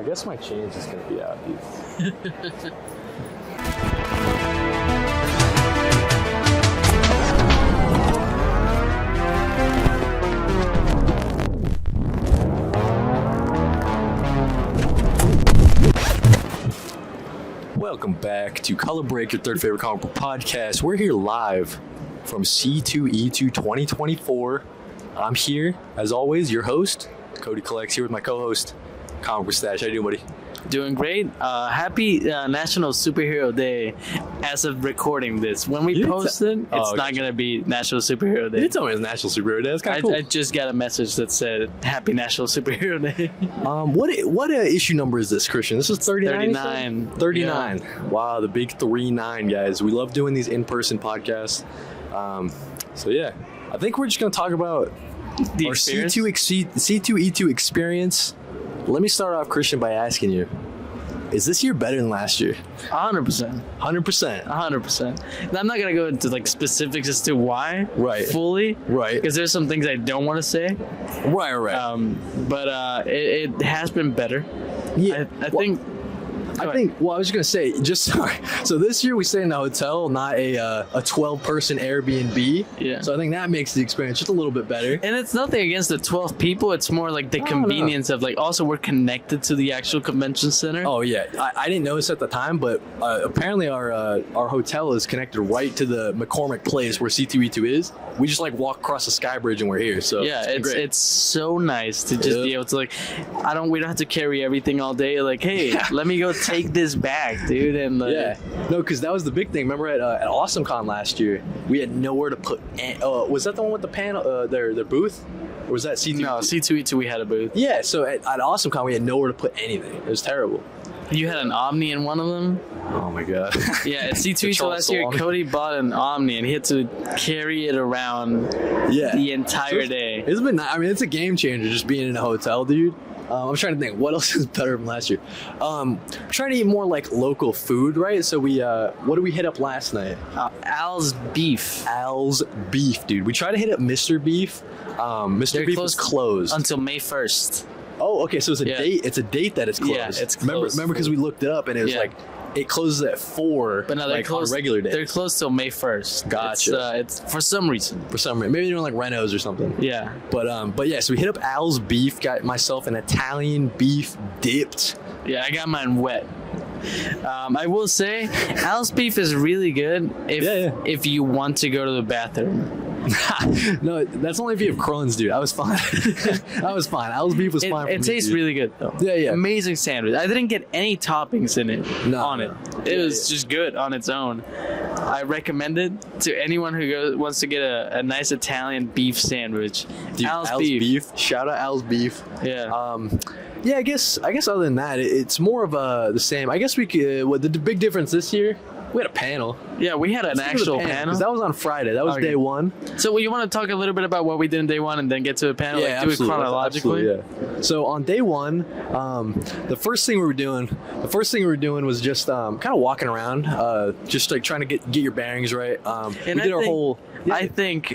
I guess my change is gonna be out, dude. Welcome back to Color Break, your third favorite comic book podcast. We're here live from C2E2 2024. I'm here, as always, your host, KodyCollects, here with my co-host, ComicBookStache. How you doing, buddy? Doing great. Happy National Superhero Day as of recording this. When we post it, it's not going to be National Superhero Day. You didn't tell me it's National Superhero Day. That's kind of cool. I just got a message that said, Happy National Superhero Day. What issue number is this, Christian? This is 39? 39. 39. Yeah. Wow, the big 39, guys. We love doing these in-person podcasts. So, yeah. I think we're just going to talk about the our experience? C2E2 experience. Let me start off, Christian, by asking you, is this year better than last year? 100%. 100%. 100%. I'm not going to go into like specifics as to why fully. Right. Because there's some things I don't want to say. Right. But it has been better. Yeah. I think... I was just going to say, so this year we stayed in a hotel, not a 12-person Airbnb. Yeah. So I think that makes the experience just a little bit better. And it's nothing against the 12 people. It's more like the convenience of like, also we're connected to the actual convention center. Oh, yeah. I didn't notice at the time, but apparently our hotel is connected right to the McCormick Place where C2E2 is. We just like walk across the sky bridge and we're here. So yeah, it's so nice to just be able to like, we don't have to carry everything all day. Like, hey, let me go take this back, dude. And no, because that was the big thing. Remember at AwesomeCon last year, we had nowhere to put. Was that the one with the panel? Their booth, or was that C2E2? No, C2E2 we had a booth. Yeah, so at AwesomeCon we had nowhere to put anything. It was terrible. You had an Omni in one of them? Oh my god. Yeah, at C2E2 last year, Kody bought an Omni and he had to carry it around the entire day. It's been, it's a game changer just being in a hotel, dude. I'm trying to think what else is better than last year. Trying to eat more like local food, right? So we, what did we hit up last night? Al's Beef. Al's Beef, dude. We tried to hit up Mr. Beef. Mr. Beef was closed until May 1st. Oh, okay. So it's a date. It's a date that it's closed. Yeah, it's closed. Remember because we looked it up and it was like it closes at 4. But now they're closed on a regular day. They're closed till May 1st. Gotcha. It's for some reason. Maybe they're like Renos or something. Yeah. But yeah. So we hit up Al's Beef. Got myself an Italian beef dipped. Yeah, I got mine wet. I will say, Al's Beef is really good if you want to go to the bathroom. No, that's only if you have Crohn's, dude. I was fine. I was fine. Al's Beef was fine. It tastes really good, though. Yeah. Amazing sandwich. I didn't get any toppings in it. It was just good on its own. I recommend it to anyone who wants to get a nice Italian beef sandwich. Dude, Al's Beef. Shout out Al's Beef. Yeah. Yeah, I guess other than that, it's more of the same. I guess we could. The big difference this year, we had a panel. Yeah, we had an actual panel. Because that was on Friday. That was day one. So you want to talk a little bit about what we did in day one and then get to the panel? Yeah, do it chronologically? Absolutely, yeah. So on day one, the first thing we were doing was just kind of walking around, just like trying to get your bearings right. We did our whole... I think,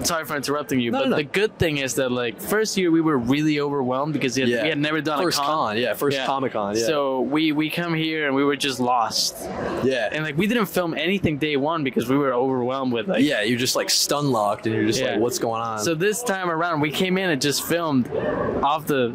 sorry for interrupting you, but the good thing is that like first year we were really overwhelmed because we had never done first a con. First Comic-Con. Yeah. So we come here and we were just lost. Yeah. And like we didn't film anything day one because we were overwhelmed with like. Yeah, you're just like stun locked and you're just like, what's going on? So this time around we came in and just filmed off the.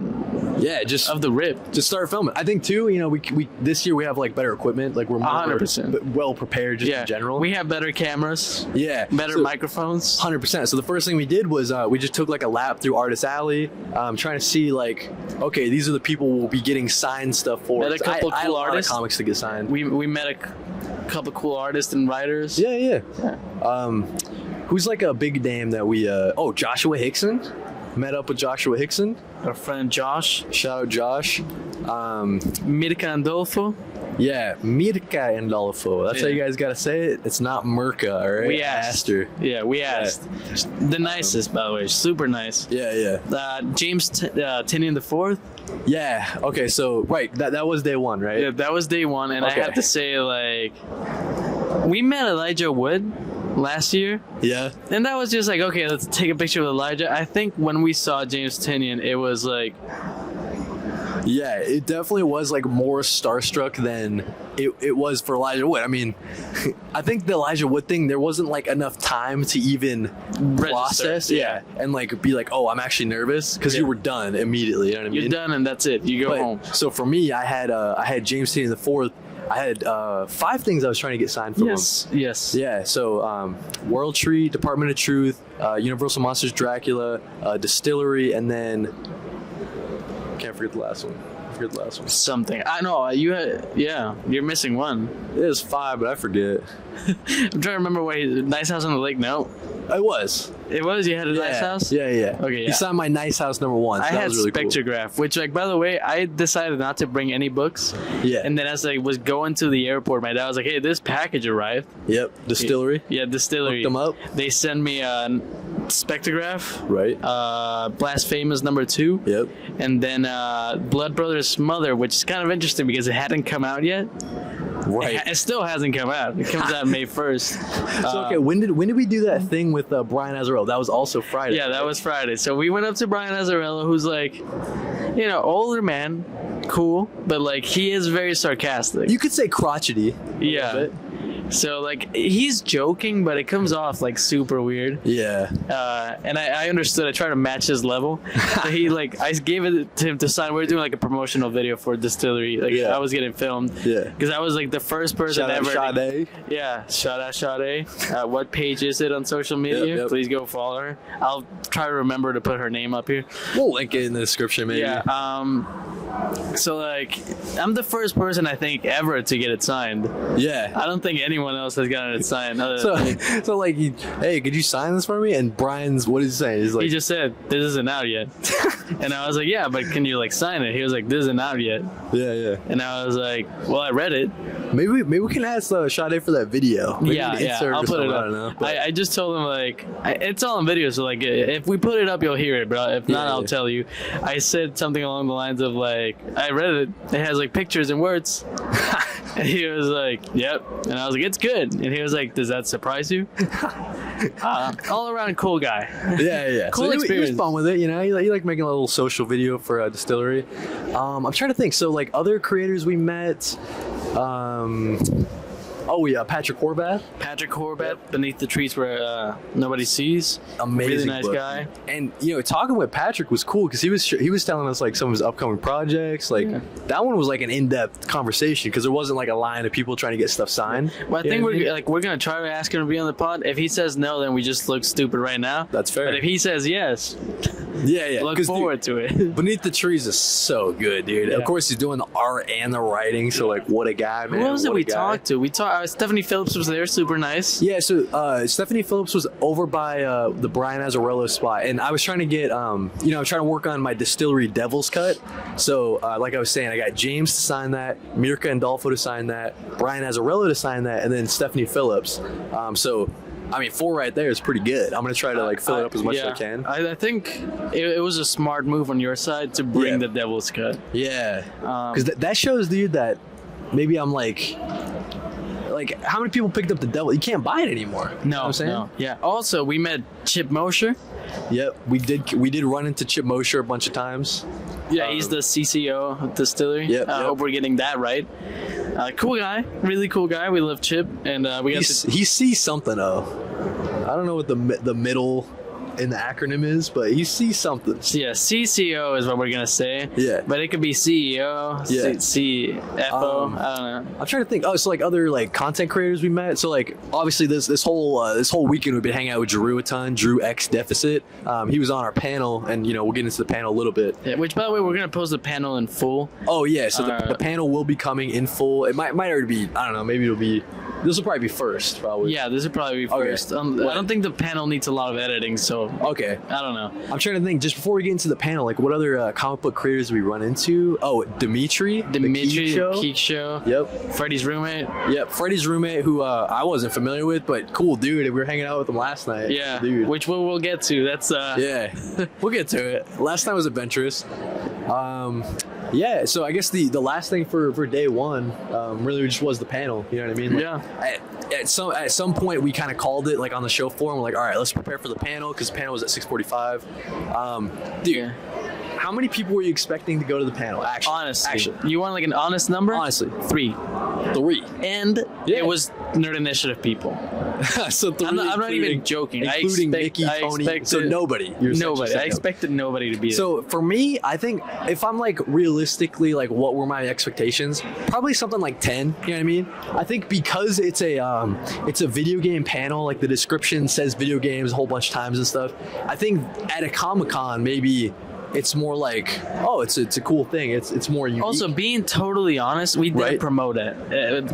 Yeah, just of the rip. Just start filming. I think too, we this year we have like better equipment. Like we're more 100% well prepared just in general. We have better cameras. Yeah. Better microphones. 100%. So the first thing we did was we just took like a lap through Artist Alley, trying to see like, okay, these are the people we'll be getting signed stuff for. Met a couple cool artists. Comics to get signed. We met a couple cool artists and writers. Yeah. Who's like a big name that we Joshua Hickson. Met up with Joshua Hickson. Our friend Josh. Shout out Josh. Mirka Andolfo. Yeah, Mirka Andolfo. That's how you guys gotta say it. It's not Mirka, all right? We asked her. Yeah, we asked. The nicest, by the way. Super nice. Yeah. James Tinian the Fourth. Yeah. Okay. So that was day one, right? Yeah, that was day one, and I have to say, like, we met Elijah Wood last year. Yeah. And that was just like, okay, let's take a picture of Elijah. I think when we saw James Tinian, it was like, Yeah, it definitely was like more starstruck than it was for Elijah Wood. I mean, I think the Elijah Wood thing, there wasn't like enough time to even process, and like be like, oh, I'm actually nervous, because you were done immediately. You know what I mean? You're done, and that's it. You go home. So for me, I had James Tate in the fourth. I had 5 things I was trying to get signed from him. Yes. Yeah. So World Tree, Department of Truth, Universal Monsters, Dracula, Distillery, and then can't forget the last one. Something. I know you had. Yeah, you're missing one. It was 5, but I forget. I'm trying to remember what Nice House on the Lake. No, it was. It was. You had a Nice House. Yeah. Okay. Yeah. He signed my Nice House number 1. So I that had was really Spectrograph, cool. which, like, by the way, I decided not to bring any books. Yeah. And then as I was going to the airport, my dad was like, "Hey, this package arrived." Yep. Distillery. Yeah, Distillery. Hooked them up. They send me a Spectrograph. Right. Blasphemous number 2. Yep. And then Blood Brothers Smother, which is kind of interesting because it hadn't come out yet. Right. It still hasn't come out. It comes out May 1st. So okay, when did we do that thing with Brian Azzarello? That was also Friday. Yeah, that was Friday. So we went up to Brian Azzarello, who's like, older man, cool, but like he is very sarcastic. You could say crotchety. Yeah. So like he's joking, but it comes off like super weird. Yeah. And I understood. I tried to match his level. So he I gave it to him to sign. We were doing like a promotional video for Distillery. Like I was getting filmed. Yeah. Because I was like the first person Shout ever. out Sade. Yeah. Shout out Sade. What page is it on social media? Yep. Please go follow her. I'll try to remember to put her name up here. We'll link it in the description, maybe. Yeah. So like I'm the first person I think ever to get it signed. Yeah. I don't think anyone else has gotten it signed. So like, hey, could you sign this for me? And Brian's, what is he saying? He's like, he just said, "This isn't out yet." And I was like, "Yeah, but can you like sign it?" He was like, "This isn't out yet." Yeah. And I was like, "Well, I read it." Maybe we can ask Sade for that video. Maybe Yeah, I'll put it up. I don't know. I just told him like it's all on video, so like if we put it up, you'll hear it. But if not, I'll tell you. I said something along the lines of like, "I read it. It has like pictures and words." And he was like, "Yep." And I was like, "It's good." And he was like, "Does that surprise you?" All around cool guy. Yeah. Cool so experience. He was fun with it, He like making a little social video for Distillery. I'm trying to think. So like other creators we met. Patrick Horvath. Patrick Horvath, Beneath the Trees Where Nobody Sees. Amazing, really nice book. guy. And talking with Patrick was cool because he was telling us like some of his upcoming projects. Like that one was like an in-depth conversation because there wasn't like a line of people trying to get stuff signed. Well, I think we're gonna try to ask him to be on the pod. If he says no, then we just look stupid right now. That's fair. But if he says yes, yeah, look forward to it. Beneath the Trees is so good, dude. Yeah. Of course, he's doing the art and the writing. So like, what a guy, man! Who was it we talked to? We talked. Stephanie Phillips was there, super nice. Yeah, so Stephanie Phillips was over by the Brian Azzarello spot, and I was trying to get, I'm trying to work on my Distillery Devil's Cut. So, like I was saying, I got James to sign that, Mirka Andolfo to sign that, Brian Azzarello to sign that, and then Stephanie Phillips. So, I mean, 4 right there is pretty good. I'm gonna try to like fill it up as much as I can. I think it was a smart move on your side to bring the Devil's Cut. Yeah, because that shows, dude, that maybe I'm like how many people picked up the Devil? You can't buy it anymore. No, you know what I'm saying? No. Yeah. Also, we met Chip Mosher. Yep, we did run into Chip Mosher a bunch of times. Yeah, he's the CCO of Distillery. Yep. I hope we're getting that right. Cool guy, really cool guy. We love Chip, and we got he sees something though. I don't know what the middle in the acronym is, but he sees something. Yeah, CCO is what we're gonna say. Yeah, but it could be CEO, CFO. I don't know. I'm trying to think. Oh, so like other like content creators we met. So like obviously this whole weekend we've been hanging out with Drew a ton. Drew X Deficit. He was on our panel, and we'll get into the panel a little bit. Yeah, which by the way we're gonna post the panel in full. Oh yeah, so the panel will be coming in full. It might already be. I don't know. Maybe it'll be. This will probably be first, probably. Yeah, this will probably be first. I don't think the panel needs a lot of editing, so. Okay. I don't know. I'm trying to think, just before we get into the panel, like what other comic book creators we run into? Oh, Dimitri, Keek Show. Yep. Freddie's roommate. Yep, Freddie's roommate, who I wasn't familiar with, but cool dude. We were hanging out with him last night. Yeah, dude. Which we'll get to. That's Yeah, we'll get to it. Last time was adventurous. Yeah, so I guess the last thing for day one really just was the panel. You know what I mean? Like, yeah. At some point we kind of called it like on the show floor. And we're like, all right, let's prepare for the panel because the panel was at 6:45. Dude, how many people were you expecting to go to the panel? Honestly, you want like an honest number? Honestly, 3. And it was Nerd Initiative people. So 3. I'm not even joking. Including Mickey, Tony. So nobody. Nobody. I expected nobody to be there. So for me, I think if I'm like realistically like what were my expectations, probably something like 10. You know what I mean? I think because it's a video game panel, like the description says video games a whole bunch of times and stuff. I think at a Comic-Con maybe it's more like, oh, it's a cool thing. It's more unique. Also, being totally honest, we didn't promote it.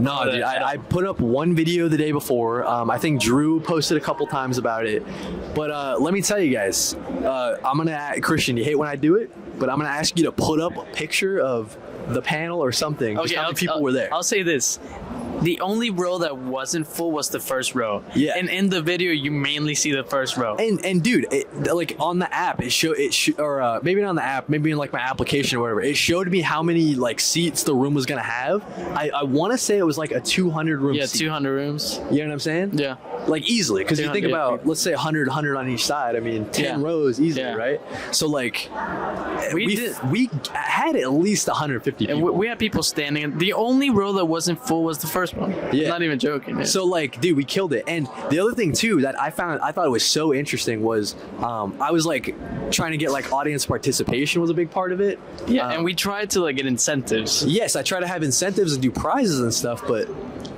No, dude, I put up one video the day before. I think Drew posted a couple times about it. But let me tell you guys, I'm gonna Christian. You hate when I do it, but I'm gonna ask you to put up a picture of the panel or something. Okay, just how many people were there? I'll say this. The only row that wasn't full was the first row. Yeah. And in the video, you mainly see the first row. And dude, like on the app, or maybe not on the app, maybe in like my application or whatever, it showed me how many like seats the room was gonna have. I want to say it was like a 200 room. Yeah, seat. 200 rooms. You know what I'm saying? Yeah. Like easily, because you think about, let's say 100 on each side. I mean, 10 rows easily, right? So like, we had at least 150 people. And we had people standing. The only row that wasn't full was the first one. Yeah. I'm not even joking. Man. So like, dude, we killed it. And the other thing too that I thought it was so interesting was I was like trying to get like audience participation was a big part of it. Yeah, and we tried to like get incentives. Yes, I try to have incentives and do prizes and stuff, but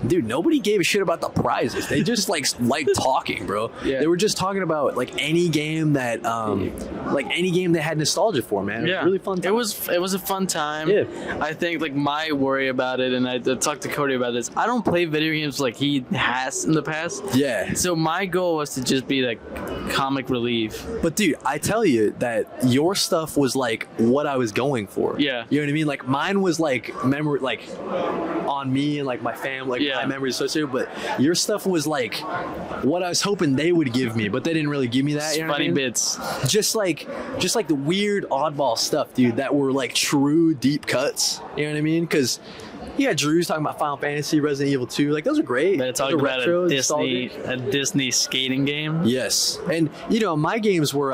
dude, nobody gave a shit about the prizes. They just like talking, bro. Yeah. They were just talking about like any game that they had nostalgia for, man. It was really fun time. It was a fun time. Yeah. I think like my worry about it, and I talked to Cody about this, I don't play video games like he has in the past. Yeah. So my goal was to just be like comic relief. But dude, I tell you that your stuff was like what I was going for. Yeah. You know what I mean? Like mine was like memory, like on me and like my family, like my memories associated. But your stuff was like what I was hoping they would give me, but they didn't really give me that. You know funny what I mean? bits. Just like the weird oddball stuff, dude, that were like true deep cuts. You know what I mean? Because yeah, Drew's talking about Final Fantasy, Resident Evil 2. Like, those are great. They're talking about a Disney skating game. Yes. And, you know, my games were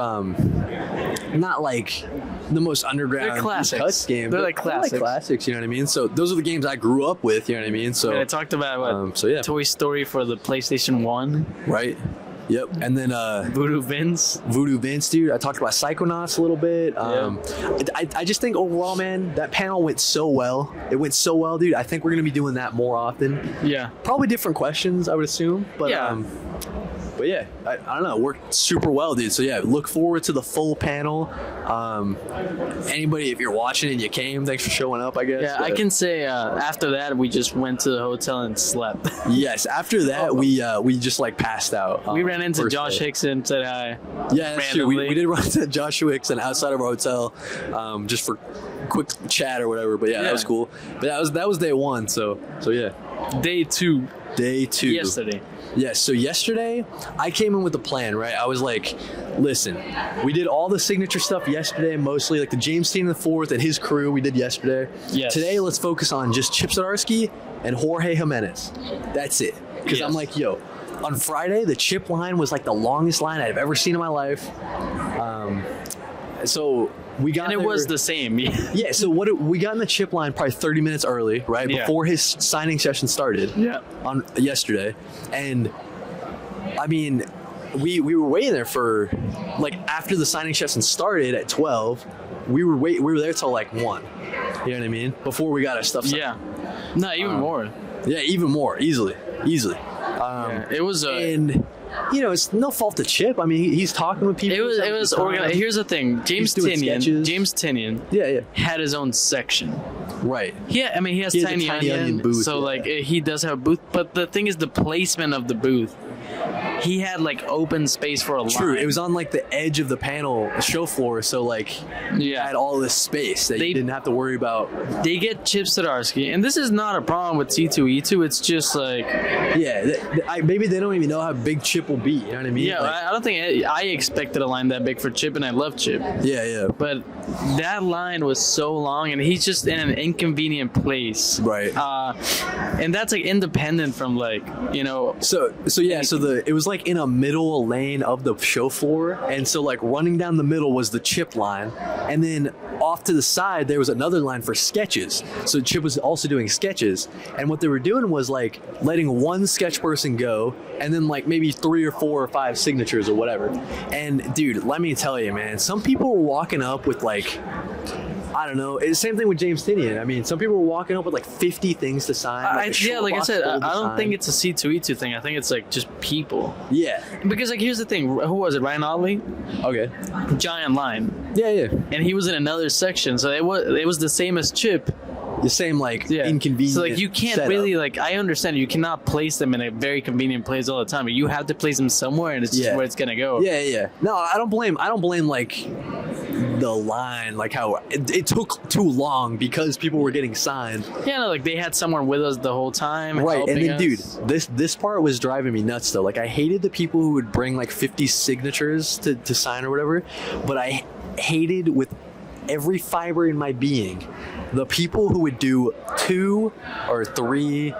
not like the most underground cuts games. They're like classics. They're like classics, you know what I mean? So those are the games I grew up with, you know what I mean? So I talked about Toy Story for the PlayStation 1. Right. Yep, and then Voodoo Vince, dude. I talked about Psychonauts a little bit. I just think overall, man, that panel went so well. It went so well, dude. I think we're gonna be doing that more often. Yeah, probably different questions, I would assume. But but yeah, I don't know. It worked super well, dude. So yeah, look forward to the full panel. Anybody, if you're watching and you came, thanks for showing up, I guess. Yeah, I can say after that, we just went to the hotel and slept. Yes, after that, we just like passed out. We ran into Josh Hickson, said hi. Yeah, that's true. We did run into Joshua Hickson outside of our hotel just for quick chat or whatever. But yeah, that was cool. But that was day one. So yeah. Day two. Yesterday. Yes, so yesterday, I came in with a plan, right? I was like, listen, we did all the signature stuff yesterday, mostly, like the James Team the Fourth and his crew we did yesterday. Yes. Today, let's focus on just Chip Zdarsky and Jorge Jimenez. That's it. Because I'm like, yo, on Friday, the Chip line was like the longest line I've ever seen in my life. So we got and it was the same. Yeah, so we got in the Chip line probably 30 minutes early, right? Before his signing session started. Yeah. On yesterday. And I mean, we were waiting there for like after the signing session started at 12, we were there till like 1. You know what I mean? Before we got our stuff signed. Yeah. No, even more. Yeah, even more. Easily. It was and you know, it's no fault to Chip. I mean, he's talking with people. It was organized. Here's the thing: James Tinian had his own section. Right. Yeah, I mean, he has Tiny Onion booth. So like, he does have a booth. But the thing is, the placement of the booth. He had like open space for a line. True, it was on like the edge of the panel show floor, so like you had all this space that you didn't have to worry about. They get Chip Zdarsky, and this is not a problem with C2E2. It's just like maybe they don't even know how big Chip will be. You know what I mean? Yeah, like, I don't think I expected a line that big for Chip, and I love Chip. Yeah. But that line was so long, and he's just in an inconvenient place. Right. And that's like independent from like So it was like in a middle lane of the show floor, and so like running down the middle was the Chip line, and then off to the side, there was another line for sketches. So Chip was also doing sketches. And what they were doing was like letting one sketch person go and then like maybe 3 or 4 or 5 signatures or whatever. And dude, let me tell you, man, some people were walking up with like, I don't know. It's the same thing with James Tinian. I mean, some people were walking up with like 50 things to sign. Like I said, I don't think it's a C2E2 thing. I think it's like just people. Yeah. Because like here's the thing. Who was it? Ryan Otley? Okay. Giant line. Yeah, yeah. And he was in another section, so it was the same as Chip. The same like inconvenient. So like you can't setup. really like I understand you cannot place them in a very convenient place all the time, but you have to place them somewhere, and it's just where it's gonna go. Yeah, yeah. No, I don't blame like the line, like how it took too long because people were getting signed. Yeah, no, like they had someone with us the whole time. Right, and then us. dude, this part was driving me nuts though. Like I hated the people who would bring like 50 signatures to sign or whatever, but I hated with every fiber in my being the people who would do 2 or 3,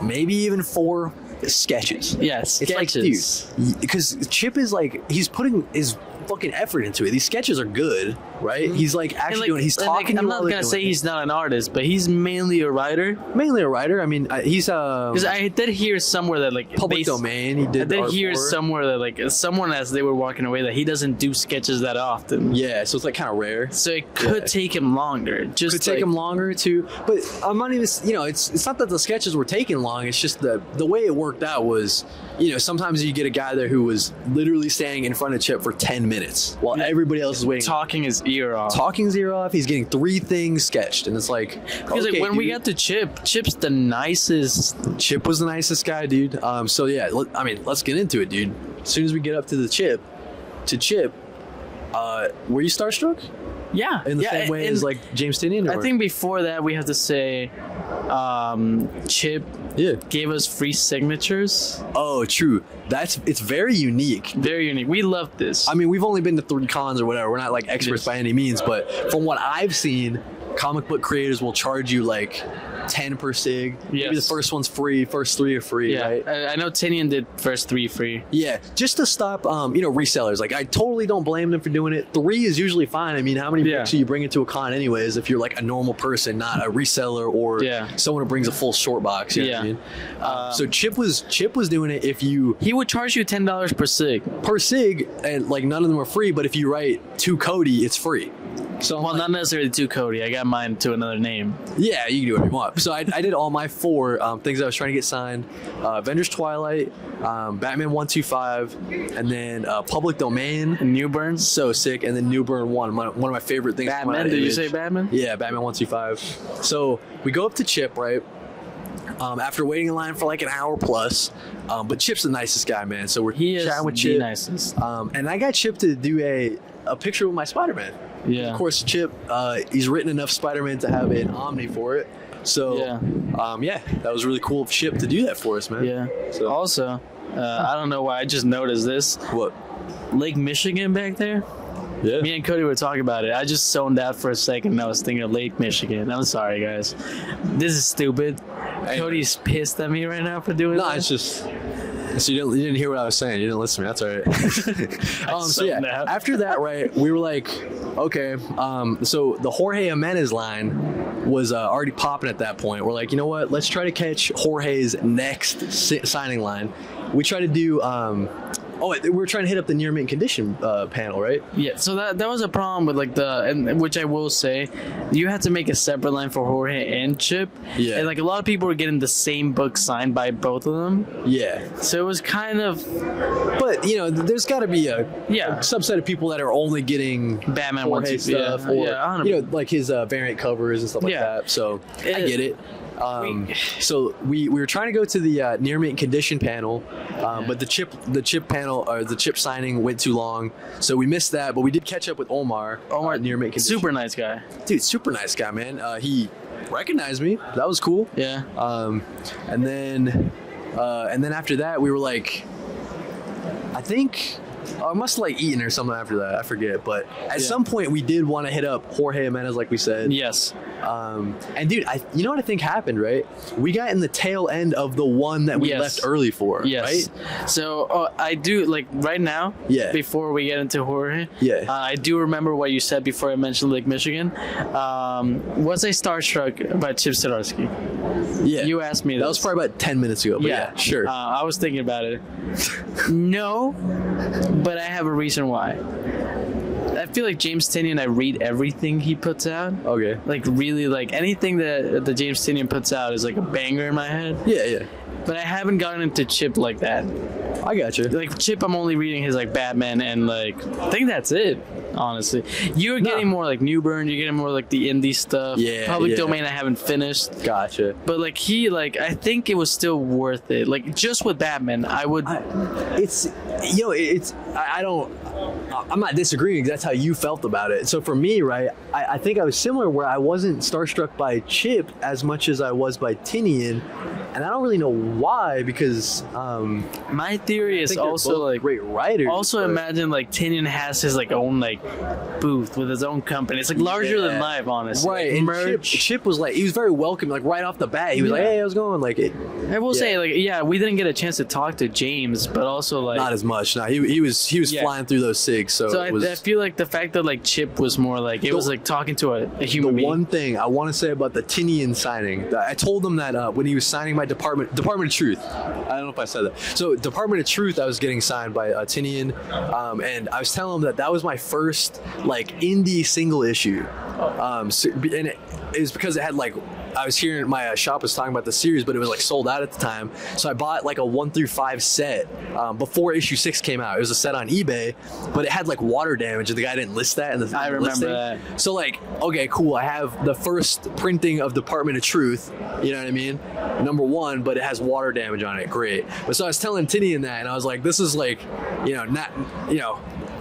maybe even 4 sketches. Yeah, sketches. It's like, dude, because Chip is like, he's putting his fucking effort into it. These sketches are good, right? He's like actually doing. He's talking. I'm not gonna say he's not an artist, but he's mainly a writer. Mainly a writer. I mean, he's because I did hear somewhere that like public domain. He did. I did hear somewhere that like someone as they were walking away that he doesn't do sketches that often. Yeah, so it's like kind of rare. So it could take him longer. Just could take him longer too. But I'm not even. You know, it's not that the sketches were taking long. It's just the way it worked out was. You know, sometimes you get a guy there who was literally standing in front of Chip for 10 minutes while everybody else is waiting. Talking his ear off. Talking his ear off. He's getting 3 things sketched. And it's like... Because like when we got to Chip's the nicest. Chip was the nicest guy, dude. So yeah, let's get into it, dude. As soon as we get up to Chip, were you starstruck? Yeah. In the same way as like James Tinian? I think before that we have to say Chip gave us free signatures. Oh, true. It's very unique. Very unique. We love this. I mean, we've only been to 3 cons or whatever. We're not like experts by any means, but from what I've seen, comic book creators will charge you like 10 per sig. Yes. Maybe the first one's free, first 3 are free, right? I know Tinian did first 3 free. Yeah, just to stop, resellers. Like, I totally don't blame them for doing it. 3 is usually fine. I mean, how many books do you bring into a con anyways if you're like a normal person, not a reseller or someone who brings a full short box, you know what I mean? So Chip was doing it if you... He would charge you $10 per sig. Per sig, and like none of them are free, but if you write to Kody, it's free. So well, not necessarily to Kody. I got mine to another name. Yeah, you can do whatever you want. So I did all my 4 things I was trying to get signed. Avengers Twilight, Batman 125, and then Public Domain. Newburn. So sick. And then Newburn 1. One of my favorite things. Batman? Did you say Batman? Yeah, Batman 125. So we go up to Chip, right? After waiting in line for like an hour plus. But Chip's the nicest guy, man. So we're chatting with Chip. He is the nicest. And I got Chip to do a picture with my Spider-Man. Yeah. Of course, Chip, he's written enough Spider-Man to have an Omni for it. So, that was really cool of Chip to do that for us, man. Yeah. So. Also, I don't know why I just noticed this. What? Lake Michigan back there? Yeah. Me and Kody were talking about it. I just zoned out for a second and I was thinking of Lake Michigan. I'm sorry, guys. This is stupid. Cody's pissed at me right now for doing that. No, it's just... So you didn't hear what I was saying. You didn't listen to me. That's all right. So yeah, after that, right, we were like, okay. So the Jorge Jimenez line was already popping at that point. We're like, you know what? Let's try to catch Jorge's next signing line. We try to do... we were trying to hit up the near mint condition panel, right? Yeah, so that was a problem with like which I will say, you had to make a separate line for Jorge and Chip. Yeah. And like a lot of people were getting the same book signed by both of them. Yeah. So it was kind of... But, there's got to be a subset of people that are only getting Batman Jorge stuff or, like his variant covers and stuff like that. So I get it. So we were trying to go to the near mint condition panel, but the chip panel or the chip signing went too long, so we missed that. But we did catch up with Omar near mint condition. Super nice guy, dude. Super nice guy, man. He recognized me. That was cool. Yeah. And then after that, we were like, I think I must have like eaten or something after that. I forget. But at some point, we did want to hit up Jorge Jimenez, like we said. Yes. And dude, you know what I think happened, right? We got in the tail end of the one that we left early for, right? So I do, like, right now, before we get into Jorge, I do remember what you said before I mentioned Lake Michigan. Was I starstruck by Chip Zdarsky? Yeah. You asked me this. That was probably about 10 minutes ago, but yeah sure. I was thinking about it. No, but I have a reason why. I feel like James Tynion, I read everything he puts out. Okay. Like, really, like, anything that the James Tynion puts out is like a banger in my head. Yeah. But I haven't gotten into Chip like that. I got you. Like, Chip, I'm only reading his, like, Batman, and, like, I think that's it, honestly. You're getting more, like, Newburn, you're getting more, like, the indie stuff. Public Domain I haven't finished. Gotcha. But, like, I think it was still worth it. Like, just with Batman, I I'm not disagreeing because that's how you felt about it. So for me, right, I think I was similar where I wasn't starstruck by Chip as much as I was by Tynion. And I don't really know why, because my theory is also like great writers. Also, imagine like Tynion has his like own like booth with his own company. It's like larger than life, honestly. Right. Like, and Chip was like, he was very welcome. Like right off the bat, he was like, "Hey, how's it going?" Like it. I will say, like, we didn't get a chance to talk to James, but also like not as much. No, he was flying through those SIGs. So I feel like the fact that like Chip was more like it was like talking to a human being. The one thing I want to say about the Tynion signing, I told him that when he was signing my Department of Truth. I don't know if I said that. So Department of Truth, I was getting signed by Tynion, and I was telling him that was my first like indie single issue, and it was because it had like. I was hearing my shop was talking about the series, but it was like sold out at the time. So I bought like a 1-5 set before issue 6 came out. It was a set on eBay, but it had like water damage, and the guy didn't list that. I remember that. So like, okay, cool. I have the first printing of Department of Truth. You know what I mean? Number 1, but it has water damage on it. Great. But so I was telling Tynion that, and I was like, this is like,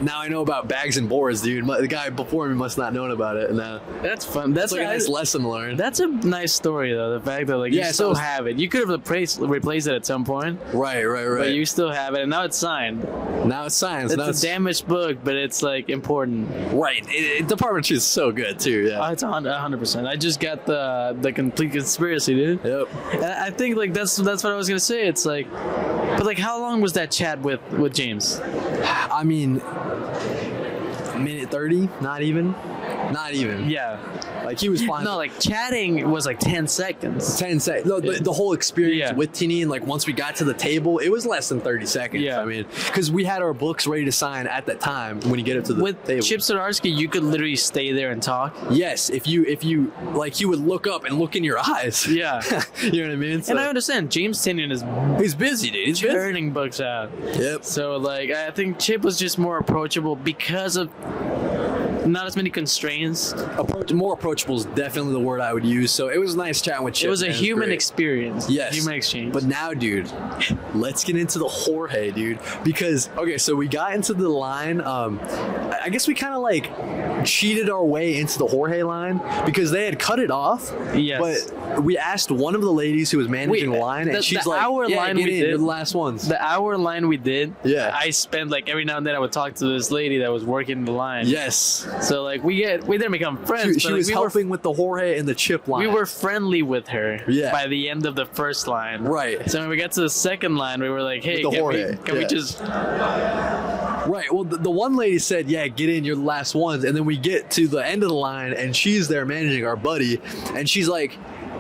now I know about bags and boards, dude. The guy before me must not have known about it. And that's fun. That's like a nice lesson learned. That's a nice story, though. The fact that like you still have it. You could have replaced it at some point. Right. But you still have it, and now it's signed. It's a damaged book, but it's like important. Right. Department of Truth is so good too. Yeah. Oh, it's 100%. I just got the complete conspiracy, dude. Yep. And I think like that's what I was gonna say. It's like, but like, how long was that chat with James? I mean. Minute 30, not even. Yeah, like he was fine. No, like chatting was like 10 seconds. 10 seconds. No, the whole experience with Tynion, like once we got to the table, it was less than 30 seconds. I mean, because we had our books ready to sign at that time when you get up to the table. With Chip Zdarsky, you could literally stay there and talk. Yes, if you like, he would look up and look in your eyes. Yeah, you know what I mean. So, and I understand James Tynion he's busy, dude. He's turning books out. Yep. So like, I think Chip was just more approachable because of. Not as many constraints. More approachable is definitely the word I would use. So it was nice chatting with Chip. It was a human experience. Yes. Human exchange. But now, dude, let's get into the Jorge, dude. Because, okay, so we got into the line. I guess we kind of like cheated our way into the Jorge line because they had cut it off. Yes. But we asked one of the ladies who was managing the line, and she's like, line we did, you're the last ones. The hour line we did, I spent like every now and then I would talk to this lady that was working the line. Yes. So like we didn't become friends. She was helping with the Jorge and the Chip line. We were friendly with her by the end of the first line. Right. So when we got to the second line, we were like, hey, can we just... Right. Well, the one lady said, get in, you're the last ones. And then we get to the end of the line, and she's there managing our buddy. And she's like,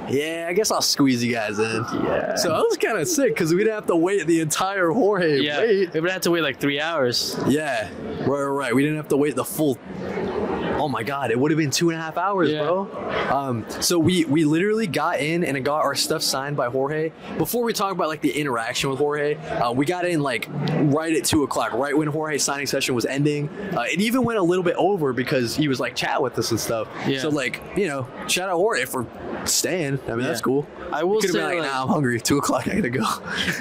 yeah, I guess I'll squeeze you guys in. Yeah. So I was kind of sick because we didn't have to wait the entire Jorge. Yeah. We would have to wait like 3 hours. Yeah. Right. We didn't have to wait the full... Oh my God, it would have been 2.5 hours, bro. So we literally got in and got our stuff signed by Jorge. Before we talk about like the interaction with Jorge, we got in like right at 2:00, right when Jorge's signing session was ending. It even went a little bit over because he was like chat with us and stuff. Yeah. So like, shout out Jorge for staying. I mean, that's cool. I will say, like, nah, I'm hungry. 2:00, I gotta go.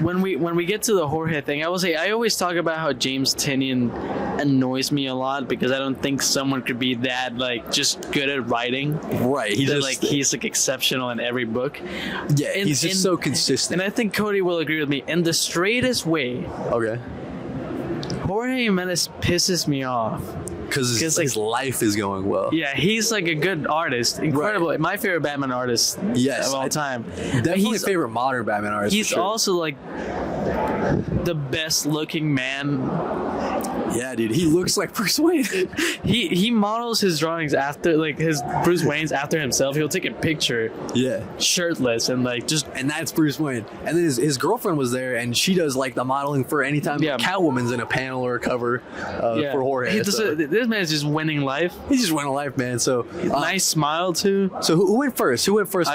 When we get to the Jorge thing, I will say I always talk about how James Tynion annoys me a lot because I don't think someone could be that like just good at writing. Right. He's like exceptional in every book. Yeah. He's just so consistent. And I think Kody will agree with me in the straightest way. Okay. Jorge Jimenez pisses me off. Because his life is going well. Yeah, he's like a good artist. Incredible. Right. My favorite Batman artist of all time. Definitely favorite modern Batman artist. He's also like the best looking man. Yeah, dude, he looks like Bruce Wayne. he models his drawings after, like, his Bruce Wayne's after himself. He'll take a picture, shirtless, and like and that's Bruce Wayne. And then his girlfriend was there, and she does like the modeling for anytime Catwoman's in a panel or a cover for Jorge. This man's just winning life. He's just winning life, man. So nice smile too. So who went first? I went first.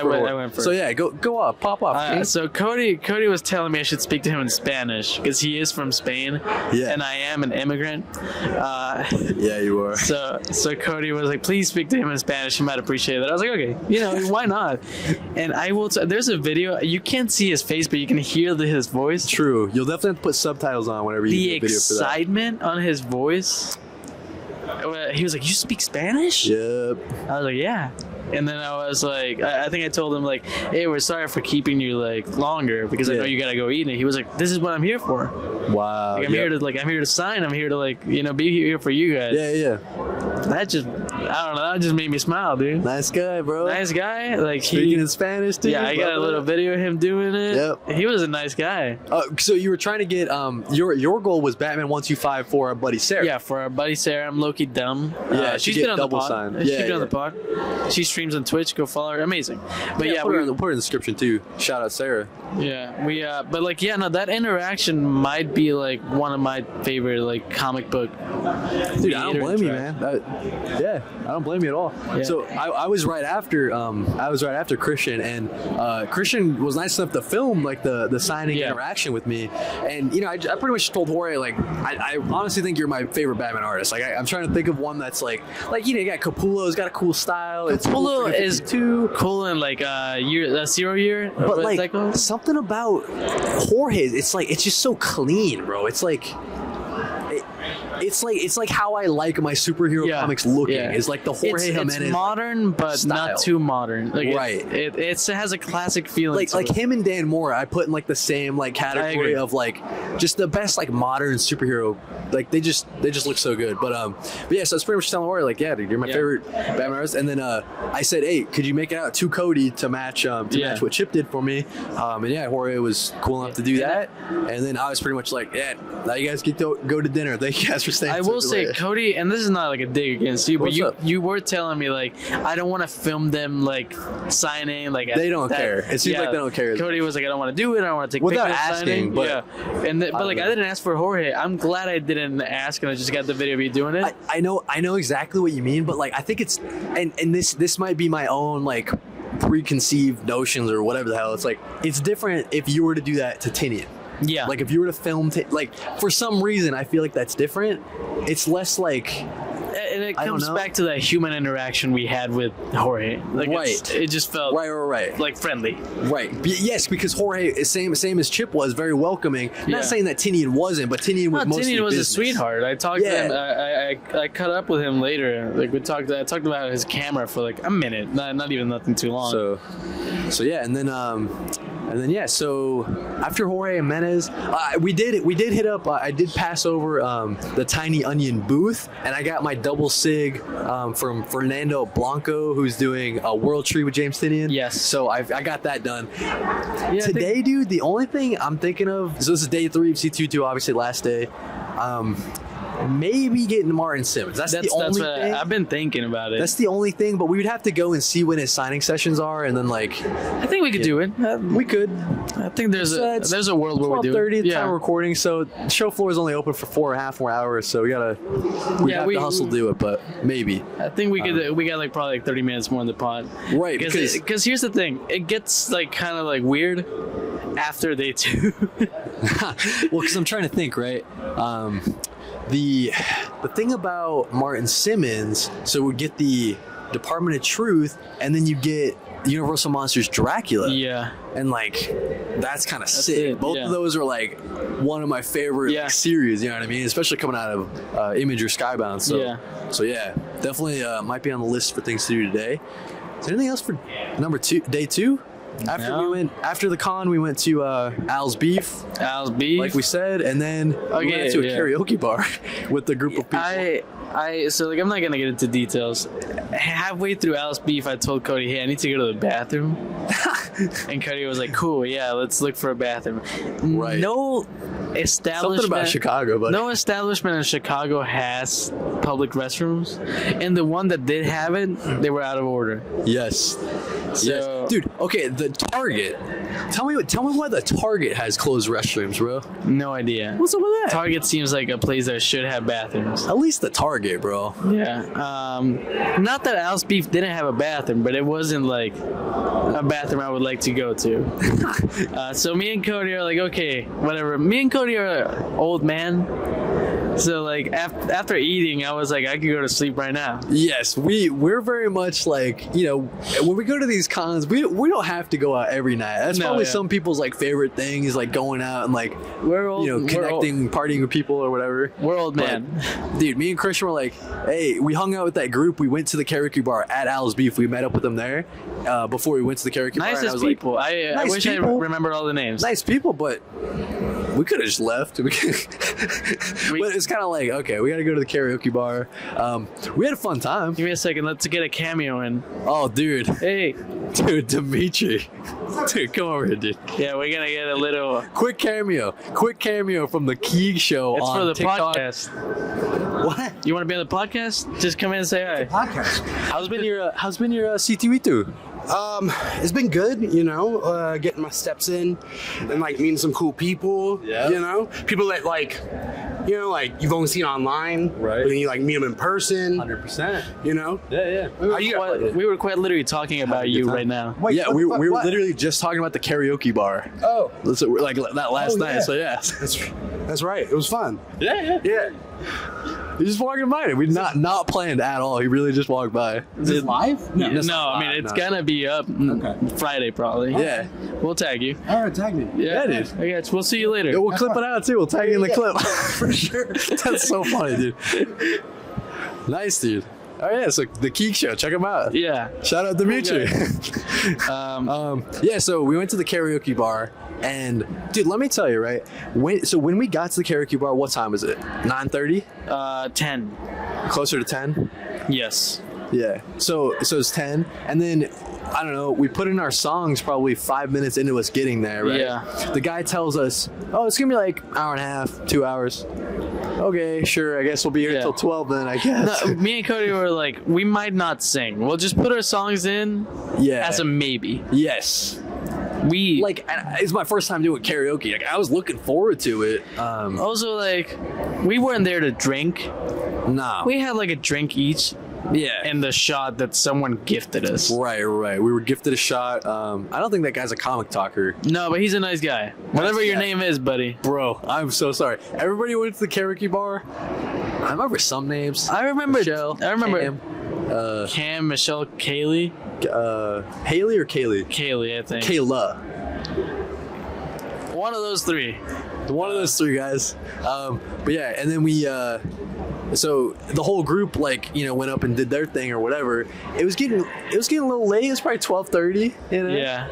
So yeah, go up, pop off. So Kody was telling me I should speak to him in Spanish because he is from Spain, and I am an immigrant. Yeah, you are. So Kody was like, please speak to him in Spanish. He might appreciate that. I was like, okay, why not? And I will. There's a video. You can't see his face, but you can hear his voice. True. You'll definitely have to put subtitles on whenever you do a video for that. The excitement on his voice. He was like, you speak Spanish? Yep. I was like, yeah. And then I was like, I think I told him like, hey, we're sorry for keeping you like longer because I know you gotta go eat. And he was like, this is what I'm here for. Wow. Like, I'm here to sign. I'm here to like, be here for you guys. Yeah. That just, I don't know. That just made me smile, dude. Nice guy, bro. Nice guy. Like speaking in Spanish, dude. Yeah, I got a little video of him doing it. Yep. He was a nice guy. So you were trying to get your goal was Batman 125 for our buddy Sarah. Yeah, for our buddy Sarah. I'm low-key dumb. Yeah, she's been on the pod. Sign. She's been on the pod. She streams on Twitch. Go follow her. Amazing. But put her in the description too. Shout out Sarah. Yeah, but like, that interaction might be like one of my favorite like comic book. Dude, I don't blame you, man. I don't blame you at all. Yeah. So I was right after Christian, and Christian was nice enough to film like the signing interaction with me, and I pretty much told Jorge like I honestly think you're my favorite Batman artist. Like I'm trying to think of one that's like you got Capullo's got a cool style. Capullo is too cool and like zero year, but like something about Jorge, it's just so clean, bro. It's like how I like my superhero comics looking. It's like the Jorge Jimenez. It's modern, but style. Not too modern. Like, right. It has a classic feeling. Like him and Dan Moore, I put in like the same like category of like just the best like modern superhero. Like they just look so good. But yeah, so it's pretty much telling Jorge like, yeah, dude, you're my favorite Batman artist. And then I said, hey, could you make it out to Kody to match match what Chip did for me? And yeah, Jorge was cool enough to do that. And then I was pretty much like, yeah, now you guys get to go to dinner. Thank you guys for staying. I will say, Kody, and this is not like a dig against you, but you were telling me like I don't want to film them like signing like they don't care. It seems like they don't care. Kody was like, I don't want to do it. I don't want to take without pictures asking. But but like I didn't ask for Jorge. I'm glad I didn't ask, and I just got the video of you doing it. I know exactly what you mean, but like I think it's and this might be my own like preconceived notions or whatever the hell. It's like it's different if you were to do that to Tinian. Yeah. Like if you were to film, like for some reason, I feel like that's different. It's less like. And it comes back to that human interaction we had with Jorge. Like it just felt right. Like friendly. Right. Yes, because Jorge is same as Chip was, very welcoming. Not saying that Tinian wasn't, but Tinian was mostly Tinian was business. A sweetheart. I talked to him. I caught up with him later. Like I talked about his camera for like a minute. Not even nothing too long. So yeah, and then so after Jorge Jimenez, we did hit up. I did pass over the Tiny Onion booth, and I got my double sig from Fernando Blanco, who's doing a World Tree with James Tinian. Yes. So I got that done. Today, dude, the only thing I'm thinking of, so this is day 3 of C2E2, obviously last day. Maybe getting Martin Simmons. That's the only thing. I've been thinking about it. That's the only thing, but we would have to go and see when his signing sessions are, and then like. I think we could do it. We could. I think there's a world where we do it. 12:30 time recording, so show floor is only open for 4.5 more hours, so we have to hustle to do it, but maybe. I think we could. We got like probably like 30 minutes more in the pod. Right. Because here's the thing, it gets like kind of like weird after day 2. Well, because I'm trying to think, right. The thing about Martin Simmons, so we get the Department of Truth, and then you get Universal Monsters Dracula. Yeah. And like that's kind of sick. Both of those are like one of my favorite series, you know what I mean? Especially coming out of Image or Skybound. So yeah, definitely might be on the list for things to do today. Is there anything else for day 2? After the con, we went to Al's Beef, like we said, and then we went to a karaoke bar with a group of people. So like I'm not gonna get into details. Halfway through Al's Beef, I told Kody, "Hey, I need to go to the bathroom," and Kody was like, "Cool, yeah, let's look for a bathroom." Right. No establishment. Something about Chicago, but no establishment in Chicago has public restrooms, and the one that did have it, they were out of order. Yes. So, dude. Okay, the Target. Tell me why the Target has closed restrooms, bro. No idea. What's up with that? Target seems like a place that should have bathrooms. At least the Target, bro. Yeah. Not that Al's Beef didn't have a bathroom, but it wasn't like a bathroom I would like to go to. So me and Kody are like, okay, whatever. Me and Kody are old man. So like after eating, I was like, I could go to sleep right now. Yes, we're very much like, you know, when we go to these cons, we don't have to go out every night. That's probably some people's like favorite thing is like going out and like we're old, you know, connecting, partying with people or whatever. We're old man. Dude, me and Christian were like, hey, we hung out with that group. We went to the karaoke bar at Al's Beef. We met up with them there before we went to the karaoke bar. Nicest people. Like, I wish I remembered all the names. Nice people, but we could have just left. But it's kind of like, okay, we got to go to the karaoke bar. We had a fun time. Give me a second. Let's get a cameo in. Oh, dude. Hey. Dude, Dimitri. Dude, come over here, dude. Yeah, we're going to get a little... Quick cameo from the Keeg Show it's on for the TikTok. podcast. What? You want to be on the podcast? Just come in and say hi. Podcast. How's been your C2E2? It's been good, you know, getting my steps in and like meeting some cool people, you know, people that like, you know, like you've only seen online, right? But then you like meet them in person, 100%. you know? Yeah. We were quite literally talking about you right now. Wait, yeah, we were literally just talking about the karaoke bar. Oh, like that last night. Yeah. So yeah, that's right. It was fun. Yeah. He just walking by it. We not planned at all. He really just walked by. Is it live? No, I mean it's gonna be up Friday probably. Yeah, we'll tag you. All right, tag me. Yeah, dude. I guess we'll see you later. Yeah, we'll clip it out too. We'll tag you in the clip for sure. That's so funny, dude. Nice, dude. Oh yeah, so the Keeg Show, check him out. Yeah. Shout out Dimitri. Okay. Yeah, so we went to the karaoke bar, and dude, let me tell you, right? When we got to the karaoke bar, what time was it? 9:30? 10. Closer to 10? Yes. Yeah. So it's 10, and then I don't know. We put in our songs probably 5 minutes into us getting there, right? Yeah. The guy tells us, "Oh, it's gonna be like hour and a half, 2 hours." Okay, sure. I guess we'll be here until 12 then. I guess. No, me and Kody were like, we might not sing. We'll just put our songs in. Yeah. As a maybe. Yes. We like it's my first time doing karaoke. Like I was looking forward to it. Also, like, we weren't there to drink. Nah. We had like a drink each. Yeah. And the shot that someone gifted us. Right. We were gifted a shot. I don't think that guy's a comic talker. No, but he's a nice guy. Whatever your name is, buddy. Bro, I'm so sorry. Everybody went to the karaoke bar. I remember some names. I remember Cam, Michelle, Kaylee. Haley or Kaylee? Kaylee, I think. Kayla. One of those three. One of those three guys. But yeah, and then we so the whole group like, you know, went up and did their thing or whatever. It was getting a little late. It was probably 12:30, you know? Yeah.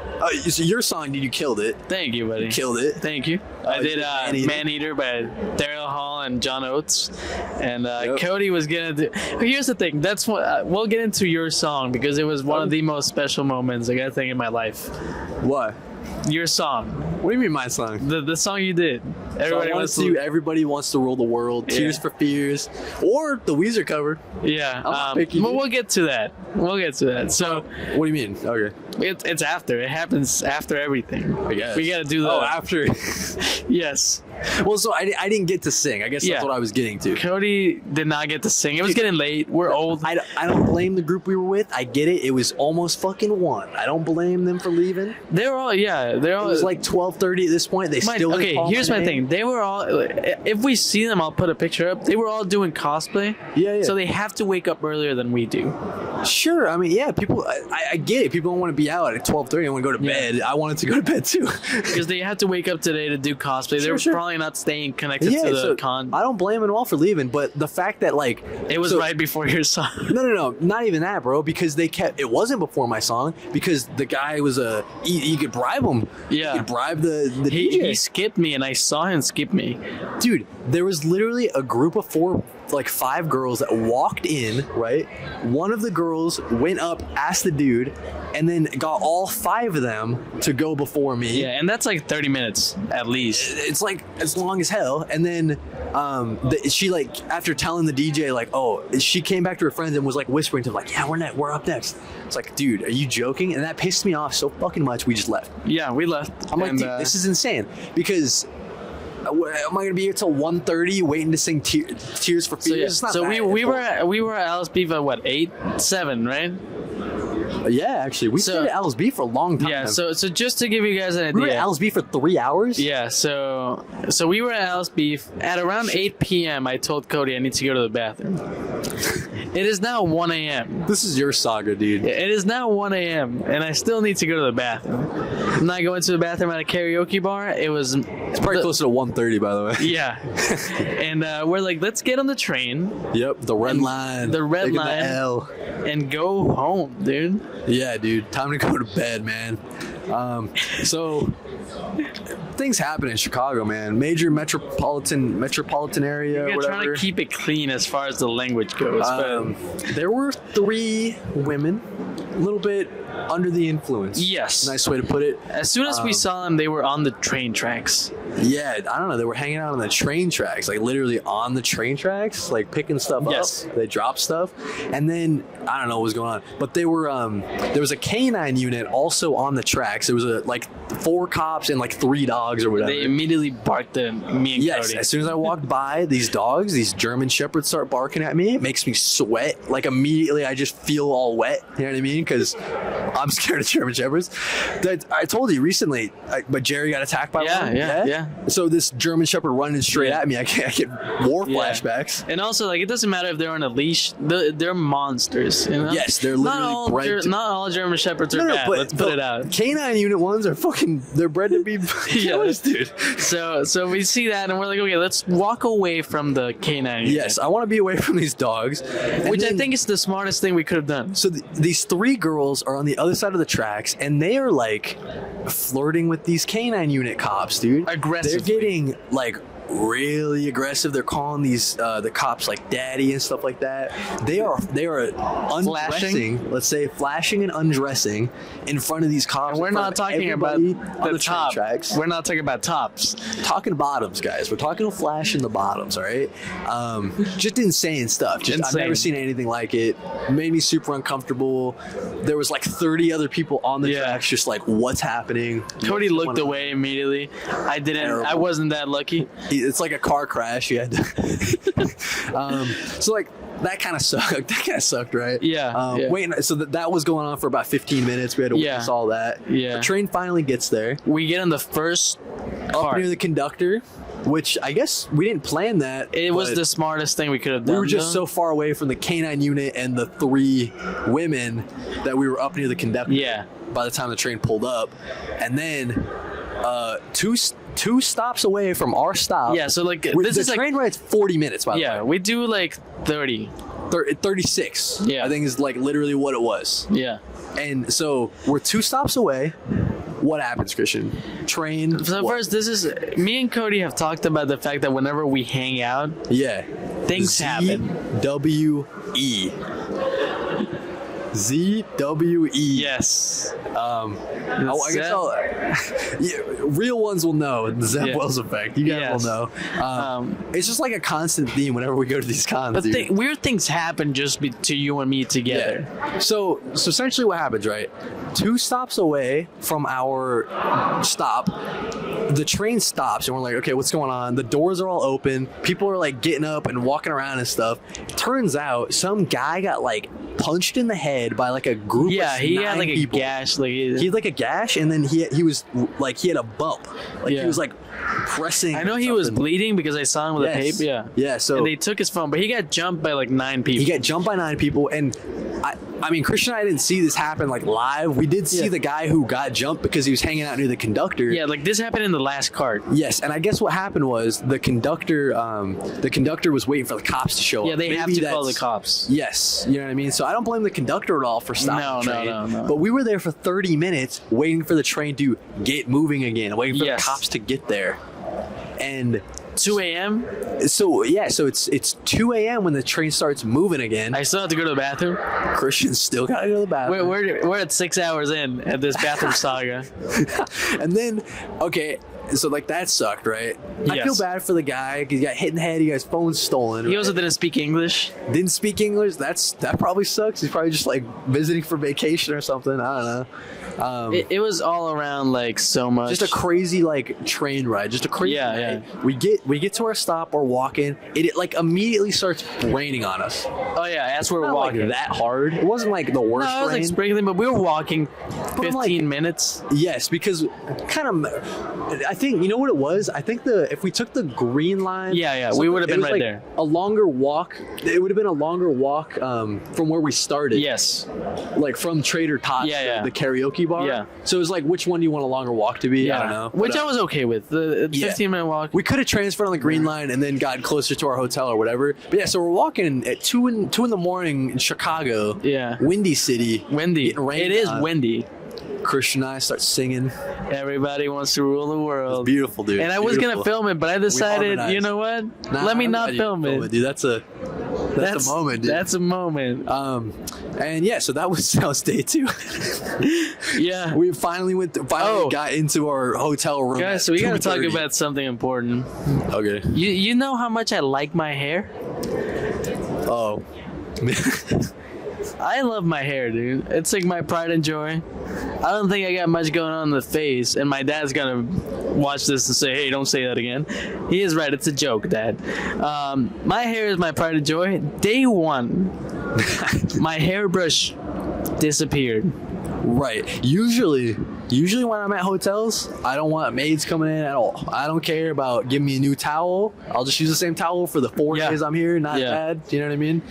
So your song, dude, you killed it. Thank you, buddy. You killed it. Thank you. I did Man-Eater by Daryl Hall and John Oates. And Kody was gonna do. Here's the thing. That's what we'll get into your song because it was one of the most special moments I think in my life. What? Your song. What do you mean my song? The song you did. Everybody wants to rule the world. Yeah. Tears for Fears, or the Weezer cover. Yeah. But we'll get to that. So what do you mean? Okay. It's after. It happens after everything. I guess. We gotta do that. Oh, after. Yes. Well, so I didn't get to sing. I guess that's what I was getting to. Kody did not get to sing. It was getting late. We're old. I don't blame the group we were with. I get it. It was almost fucking 1. I don't blame them for leaving. They're all. It was like 12:30 at this point. They still didn't call here's my thing. thing. They were all, if we see them, I'll put a picture up. They were all doing cosplay. Yeah. So they have to wake up earlier than we do. Sure. I mean, yeah, people, I get it. People don't want to be out at 12:30 and want to go to bed. I wanted to go to bed too. Because they had to wake up today to do cosplay. They were probably not staying connected to the con. I don't blame them at all for leaving, but the fact that like it was right before your song. No, not even that, bro. Because it wasn't before my song. Because the guy was you could bribe him. Yeah, you could bribe the DJ. He skipped me, and I saw him skip me. Dude, there was literally a group of 5 girls that walked in. Right, one of the girls went up, asked the dude, and then got all 5 of them to go before me. Yeah, and that's like 30 minutes at least. It's like as long as hell. And then she like after telling the DJ like, oh, she came back to her friends and was like whispering to them like, yeah, we're up next. It's like, dude, are you joking? And that pissed me off so fucking much. We just left. Yeah, we left. I'm like, dude, this is insane because. Am I gonna be here till 1:30 waiting to sing Tears for Fears? So we were at Alice Beef at what 8, 7, right? Yeah, actually, we stayed at Alice Beef for a long time. Yeah, so just to give you guys an idea, we were at Alice Beef for 3 hours. Yeah, so we were at Alice Beef at around 8 p.m. I told Kody I need to go to the bathroom. It is now 1 a.m. This is your saga, dude. It is now 1 a.m. and I still need to go to the bathroom. I'm not going to the bathroom at a karaoke bar. It's probably closer to 1:30, by the way. Yeah, and we're like, let's get on the train. Yep, the red line. The red line. The L. And go home, dude. Yeah, dude. Time to go to bed, man. So things happen in Chicago, man. Major metropolitan area. You're trying to keep it clean as far as the language goes. There were 3 women, a little bit under the influence. Yes. Nice way to put it. As soon as we saw them, they were on the train tracks. Yeah, I don't know. They were hanging out on the train tracks, like literally on the train tracks, like picking stuff up. They dropped stuff. And then, I don't know what was going on. But they were, there was a canine unit also on the tracks. There was like 4 cops and like 3 dogs or whatever. They immediately barked at me and Yes, Kody. As soon as I walked by, these German Shepherds start barking at me. It makes me sweat. Like immediately I just feel all wet. You know what I mean? Because I'm scared of German Shepherds. I told you recently, but Jerry got attacked by one. Yeah. So this German Shepherd running straight at me, I get war flashbacks. And also, like, it doesn't matter if they're on a leash; they're monsters. You know? Yes, they're literally bred. Not all German Shepherds are bad. Let's put it out. Canine unit ones are they're bred to be killers, dude. So we see that and we're like, okay, let's walk away from the canine unit. Yes, I want to be away from these dogs, which I think is the smartest thing we could have done. So these 3 girls are on the other side of the tracks, and they are like flirting with these canine unit cops, dude. Aggressive. They're getting like really aggressive. They're calling these the cops like daddy and stuff like that. They are undressing, let's say flashing and undressing in front of these cops. And we're not talking about the top tracks. We're not talking about tops. Talking bottoms, guys. We're talking flash in the bottoms, all right? Just insane stuff. I've never seen anything like it. Made me super uncomfortable. There was like 30 other people on the tracks just like, what's happening? Cody looked away immediately. I didn't. Terrible. I wasn't that lucky. It's like a car crash. You had to. So like that kind of sucked. That kind of sucked, right? Yeah. Wait. So that was going on for about 15 minutes. We had to witness all that. Yeah. The train finally gets there. We get in the first up near the conductor, which I guess we didn't plan that. It was the smartest thing we could have done. We were just so far away from the canine unit and the 3 women that we were up near the conductor. Yeah. By the time the train pulled up, and then two stops away from our stop. Yeah, so like this is the train ride's 40 minutes. By the way. Yeah, we do like 36. Yeah, I think is like literally what it was. Yeah, and so we're 2 stops away. What happens, Christian? Train. So first, this is me and Kody have talked about the fact that whenever we hang out, things happen. ZWE. ZWE. Yes. I guess real ones will know the Zeb Wells effect. You guys will know. It's just like a constant theme whenever we go to these cons. But weird things happen just to you and me together. Yeah. So essentially, what happens, right? 2 stops away from our stop, the train stops, and we're like, okay, what's going on? The doors are all open. People are like getting up and walking around and stuff. Turns out some guy got like punched in the head head by like a group. Yeah, of he 9 had like people. a gash. Like He had like a gash, and then he was like he had a bump. Like he was like pressing. I know he was bleeding because I saw him with a tape. Yeah. Yeah. So and they took his phone, but he got jumped by like 9 people. He got jumped by 9 people, and I mean, Christian and I didn't see this happen like live. We did see the guy who got jumped because he was hanging out near the conductor. Yeah, like this happened in the last cart. Yes, and I guess what happened was the conductor was waiting for the cops to show up. Yeah, they have to call the cops. Yes, you know what I mean? So I don't blame the conductor at all for stopping the train. No. But we were there for 30 minutes waiting for the train to get moving again, waiting for the cops to get there. And 2 a.m. So it's 2 a.m. when the train starts moving again. I still have to go to the bathroom. Christian still gotta go to the bathroom. We're at 6 hours in at this bathroom saga. And then, okay, so like that sucked, right? I feel bad for the guy because he got hit in the head. He got his phone stolen. He also didn't speak English. Didn't speak English. That probably sucks. He's probably just like visiting for vacation or something. I don't know. It was all around like so much. Just a crazy like train ride. Just a crazy ride. We get to our stop. We're walking. It like immediately starts raining on us. Oh yeah, as we're Not walking. like that hard. It wasn't like the worst No, it was rain. like sprinkling, but we were walking 15 like, minutes. Yes, because kind of. I think you know what it was. I think if we took the green line. We would have been right there. A longer walk. It would have been a longer walk from where we started. Yes. Like from Trader Todd's, the karaoke bar. Yeah. So it was like, which one do you want a longer walk to be? I don't know. Which I was okay with. The 15-minute walk. We could have transferred on the green line and then got closer to our hotel or whatever. But yeah, so we're walking at 2 in the morning in Chicago. Yeah. Windy city. Windy. It is windy. Christian and I start singing. Everybody wants to rule the world. It's beautiful, dude. And I was going to film it, but I decided, you know what? Let me not film it. Dude, that's a moment, dude. That's a moment. And yeah, so that was day 2. Yeah. We finally got into our hotel room. Guys, so we got to talk about something important. Okay. You know how much I like my hair? Oh. I love my hair, dude. It's like my pride and joy. I don't think I got much going on in the face, and my dad's gonna watch this and say, hey, don't say that again. He is right. It's a joke, Dad. My hair is my pride and joy. Day 1, my hairbrush disappeared. Right. Usually when I'm at hotels, I don't want maids coming in at all. I don't care about giving me a new towel. I'll just use the same towel for the 4 days I'm here. Not bad. You know what I mean?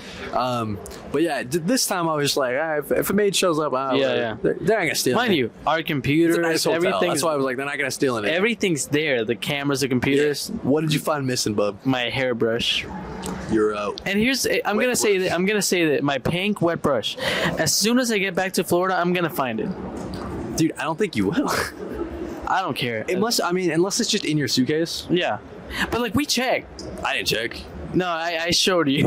But yeah, this time I was just like, if a maid shows up, they're not gonna steal. Mind you, our computers, nice everything. That's why I was like, they're not gonna steal anything. Everything's there. The cameras, the computers. Yeah. What did you find missing, bub? My hairbrush. You're out. And I'm gonna say that my pink wet brush. As soon as I get back to Florida, I'm gonna find it. Dude, I don't think you will. I don't care. Unless it's just in your suitcase. Yeah. But like we checked. I didn't check. No, I showed you.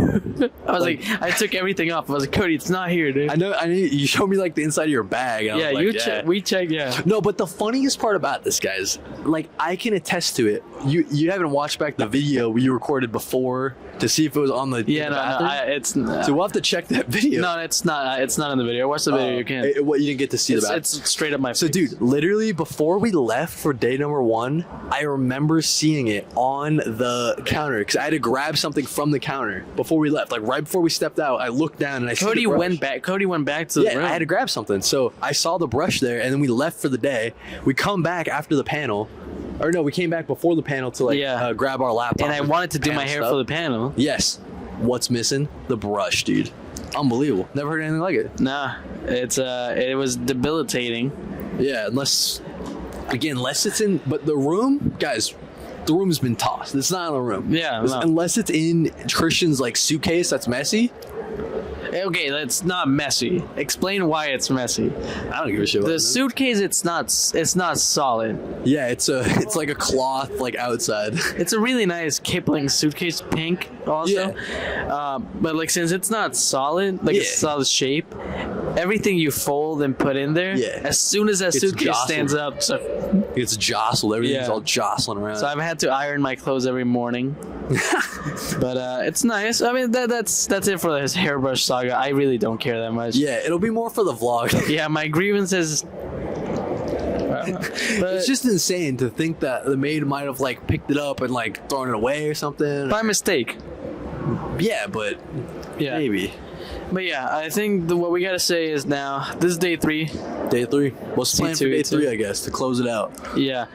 I was like, I took everything off. I was like, Cody, it's not here, dude. I know. You showed me like the inside of your bag. And I was like, we checked. Yeah. No, but the funniest part about this, guys, like I can attest to it. You haven't watched back the video we recorded before to see if it was on the it's not. So we'll have to check that video. No, it's not. It's not in the video. Watch the video. You can't. What you didn't get to see the back. It's straight up my face. So, dude, literally before we left for day number 1, I remember seeing it on the counter because I had to grab something from the counter before we left. Like right before we stepped out, I looked down and I see the brush. Cody went back to the room. I had to grab something. So I saw the brush there, and then we left for the day. We come back after the panel. Or no, we came back before the panel to grab our laptop. And I wanted to do my hair for the panel. Yes. What's missing? The brush, dude. Unbelievable. Never heard anything like it. Nah, it was debilitating. Yeah, unless it's in. But the room, guys. The room's been tossed. It's not in the room. Yeah. No. Unless it's in Christian's like suitcase that's messy. Okay, that's not messy. Explain why it's messy. I don't give a shit about the suitcase. It's not solid. Yeah, it's like a cloth like outside. It's a really nice Kipling suitcase, pink also. Yeah. But like since it's not solid, like it's solid shape, everything you fold and put in there, as soon as that suitcase stands up, it's jostled. Everything's all jostling around. So I've had to iron my clothes every morning. But it's nice. I mean, that's it for this hairbrush saga. I really don't care that much. Yeah, it'll be more for the vlog. Yeah, my grievance is. It's just insane to think that the maid might have like picked it up and like thrown it away or something. By mistake. Yeah, but maybe. But yeah, I think what we gotta say is now this is day 3. Day 3. What's the plan for day 3? I guess to close it out. Yeah,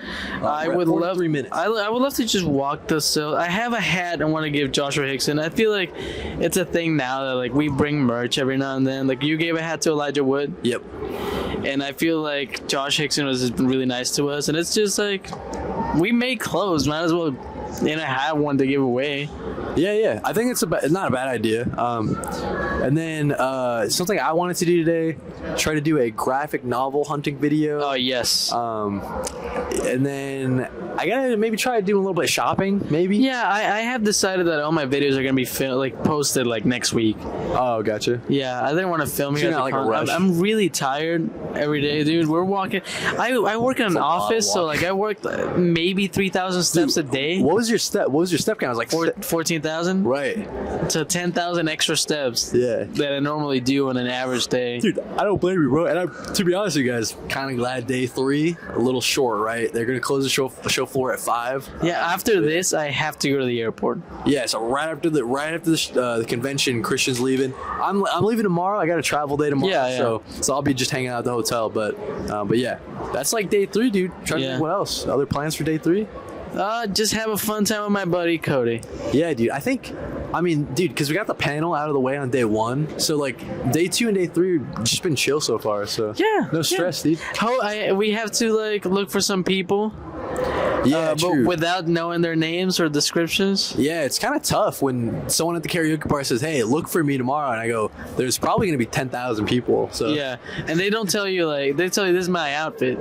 I would love 3 minutes. I would love to just walk the cell. I have a hat I want to give Joshua Hickson. I feel like it's a thing now that like we bring merch every now and then. Like you gave a hat to Elijah Wood. Yep. And I feel like Josh Hickson has been really nice to us, and it's just like we make clothes. Might as well, have one to give away. Yeah. I think it's not a bad idea. And then something I wanted to do today, try to do a graphic novel hunting video. Oh yes. And then I gotta maybe try to do a little bit of shopping. Maybe. Yeah, I have decided that all my videos are gonna be posted like next week. Oh, gotcha. Yeah, I didn't want to film So you. you're not like a rush. I'm really tired every day, dude. We're walking. I work in an office, so like I work maybe 3,000 steps a day. What was your step count? I was like 14,000. Right. So 10,000 extra steps. Yeah. That I normally do on an average day. Dude, I don't blame you, bro. And to be honest with you guys, kind of glad day 3 a little short, right? They're gonna close the show floor at 5. Yeah. After this, I have to go to the airport. Yeah. So right after the convention, Christian's leaving. I'm leaving tomorrow. I got a travel day tomorrow. Yeah. So I'll be just hanging out at the hotel. But yeah, that's like day 3, dude. Trying to think what else? Other plans for day 3? Just have a fun time with my buddy Cody. Yeah, dude. Because we got the panel out of the way on day 1, so like day 2 and day 3 have just been chill so far. So no stress, dude. We have to like look for some people. Yeah, true. But without knowing their names or descriptions. Yeah, it's kind of tough when someone at the karaoke bar says, "Hey, look for me tomorrow," and I go, "There's probably going to be 10,000 people." So yeah, and they don't tell you they tell you this is my outfit.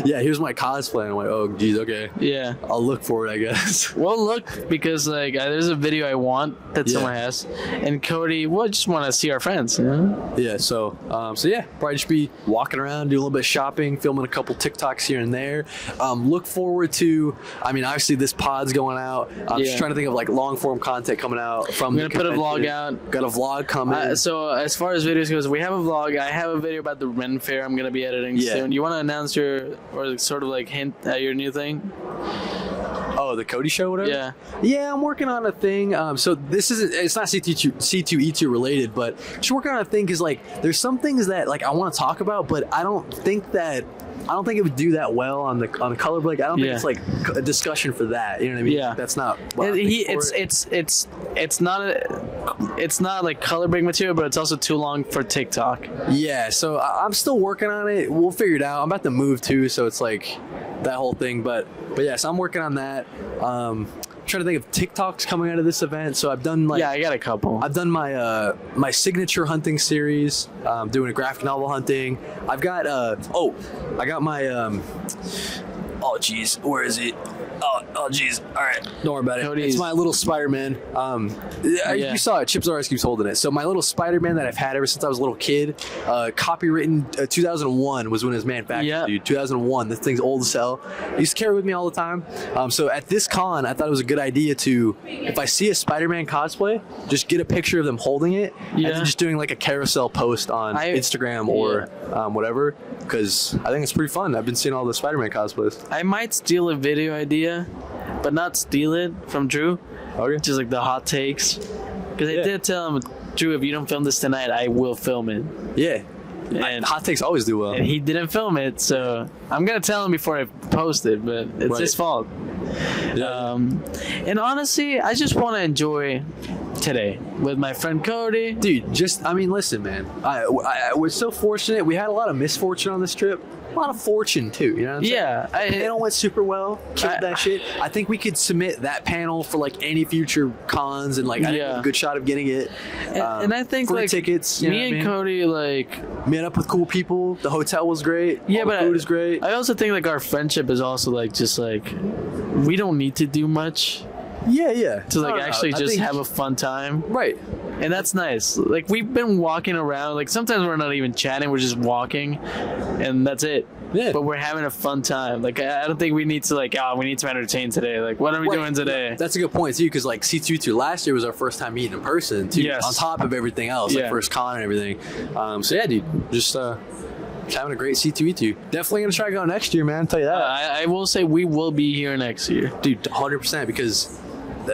Yeah, here's my cosplay. And I'm like, oh, geez, okay. Yeah, I'll look for it, I guess. Well, look, because like there's a video I want that someone has, and Cody, just want to see our friends. You know? Yeah, so yeah, probably just be walking around, doing a little bit of shopping, filming a couple TikToks here and there. Look forward to, obviously this pod's going out. I'm just trying to think of like long form content coming out from. We're gonna put a vlog out. Got a vlog coming. So as far as videos goes, we have a vlog. I have a video about the Ren Fair. I'm gonna be editing soon. You want to announce or sort of like hint at your new thing? Oh, the Kody show, whatever? Yeah, I'm working on a thing. So it's not C2E2 related, but just working on a thing because like there's some things that like I want to talk about, but I don't think it would do that well on the color break. I don't think it's like a discussion for that. You know what I mean? Yeah, that's not. It's not like color break material, but it's also too long for TikTok. Yeah, so I'm still working on it. We'll figure it out. I'm about to move too, so it's like that whole thing. But yeah, so I'm working on that. Trying to think of TikToks coming out of this event. So I've done I got a couple. I've done my my signature hunting series, doing a graphic novel hunting. I've got I got my oh geez, where is it? Oh geez. All right, don't worry about it. Cody's. It's my little Spider-Man. You saw it. Chip Zdarsky keeps holding it. So my little Spider-Man that I've had ever since I was a little kid, copywritten 2001 was when it was manufactured, dude. 2001. This thing's old as hell. I used to carry it with me all the time. So at this con, I thought it was a good idea to, if I see a Spider-Man cosplay, just get a picture of them holding it, and then just doing like a carousel post on Instagram or whatever, because I think it's pretty fun. I've been seeing all the Spider-Man cosplays. I might steal a video idea, but not steal it from Drew. Okay. Just like the hot takes. Because I did tell him, Drew, if you don't film this tonight, I will film it. Yeah. And hot takes always do well. And he didn't film it, so I'm going to tell him before I post it, but it's his fault. Yeah. And honestly, I just want to enjoy today with my friend Cody. Dude, listen, man. We're so fortunate. We had a lot of misfortune on this trip. A lot of fortune too, you know what I'm saying? Yeah. It all went super well. Killed that shit. I think we could submit that panel for like any future cons, and like I think a good shot of getting it. And I think free like tickets. Me and Cody like met up with cool people. The hotel was great. Yeah, all the food is great. I also think like our friendship is also like just like we don't need to do much. Yeah. To like actually just have a fun time. Right. And that's nice. Like we've been walking around. Like sometimes we're not even chatting. We're just walking, and that's it. Yeah. But we're having a fun time. Like I don't think we need to we need to entertain today. Like what are we doing today? That's a good point too, because like C2E2 last year was our first time meeting in person too. Yes. On top of everything else, like first con and everything. So yeah, dude, just having a great C2E2. Definitely gonna try to go next year, man. I'll tell you that. I will say we will be here next year, dude. 100%, because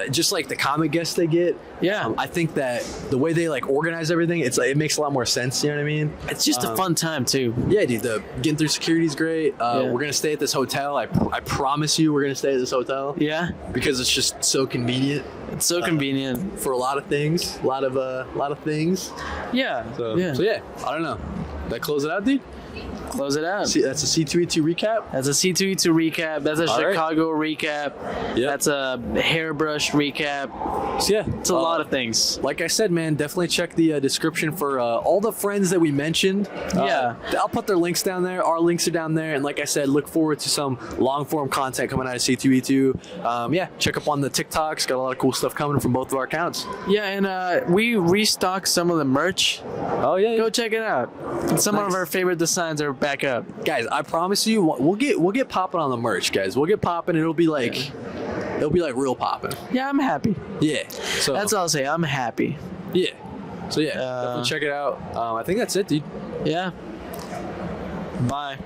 just like the comic guests they get. Yeah. I think that the way they like organize everything, it makes a lot more sense. You know what I mean? It's just a fun time too. Yeah, dude. The getting through security is great. We're gonna stay at this hotel. I promise you, we're gonna stay at this hotel. Yeah. Because it's just so convenient. It's so convenient for a lot of things. A lot of things. Yeah. So yeah, I don't know. That close it out, dude. Close it out. See, that's a C2E2 recap. That's a C2E2 recap. That's a Chicago recap. Yep. That's a hairbrush recap. So yeah, it's a lot of things. Like I said, man, definitely check the description for all the friends that we mentioned. I'll put their links down there. Our links are down there. And like I said, look forward to some long form content coming out of C2E2. Check up on the TikToks. Got a lot of cool stuff coming from both of our accounts. Yeah, and we restocked some of the merch. Oh yeah, go check it out. And some of our favorite designs are back up. Guys, I promise you, we'll get popping on the merch, guys. We'll get popping. It'll be like real popping. Yeah, I'm happy. Yeah. So that's all I'll say. I'm happy. Yeah. So yeah, definitely check it out. I think that's it, dude. Yeah. Bye.